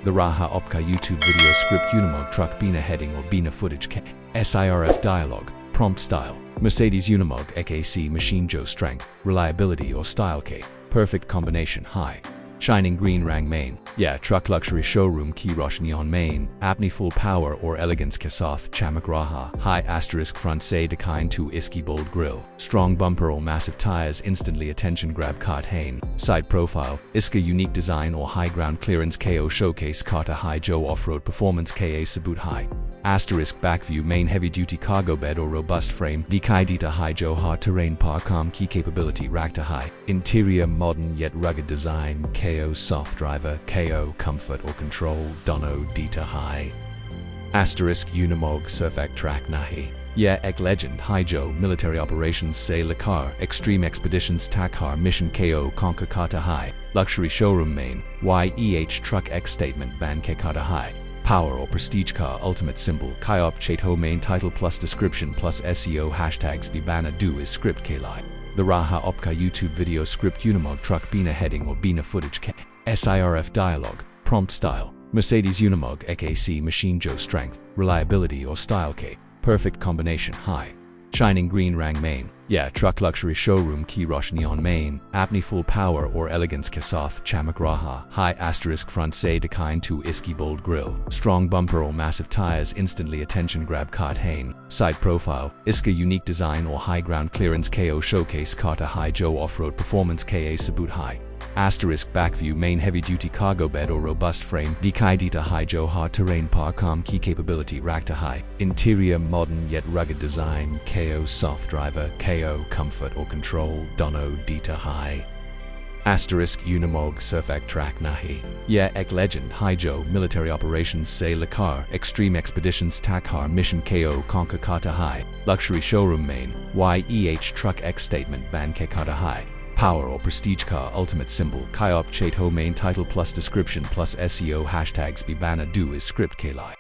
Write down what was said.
The Raha Opka YouTube video script Unimog truck Bina heading or Bina footage K. SIRF dialogue, prompt style. Mercedes Unimog AKC machine Joe strength, reliability or style K. Perfect combination high. Shining green rang main. Yeah, truck luxury showroom ki roshni on main. Apni full power or elegance ke sath chamak raha. High asterisk front say decline to iski bold grille. Strong bumper or massive tires instantly attention grab kart hain. Side profile. Iska unique design or high ground clearance KO showcase kata high Joe off-road performance KA sabut high. Asterisk back view main heavy duty cargo bed or robust frame. Dikai dita high Joe hard terrain parcom key capability rack to high. Interior modern yet rugged design. KO soft driver. KO comfort or control. Dono dita high. Asterisk Unimog surfak track nahi. Yeah, ek legend high Joe military operations say Lakar extreme expeditions Takhar mission KO conquer kata high. Luxury showroom main. YEH truck X statement ban ke kata high. Power or prestige car ultimate symbol Kyop Chato main title plus description plus SEO hashtags Bibana do is script K-line. The Raha Opka YouTube video script Unimog truck Bina heading or Bina footage K. SIRF dialogue, prompt style. Mercedes Unimog AKC machine Joe strength, reliability or style K. Perfect combination high. Shining green rang main. Yeah, truck luxury showroom ki roshni on main. Apni full power or elegance ke sath chamak raha. High asterisk front say decline to iski bold grille. Strong bumper or massive tires instantly attention grab kart hain. Side profile. Iska unique design or high ground clearance KO showcase kata high Joe off-road performance KA sabut high. Asterisk back view main heavy duty cargo bed or robust frame. Dikai dita high Joe hard terrain parcom key capability rack to high. Interior modern yet rugged design. KO soft driver. KO comfort or control. Dono dita high. Asterisk Unimog surfak track nahi. Yeah, ek legend high Joe military operations say Lakar extreme expeditions Takhar mission KO conquer kata high. Luxury showroom main. YEH truck X statement ban ke kata high. Power or prestige car ultimate symbol Kyop Chato main title plus description plus SEO hashtags Bibana do is script K-line.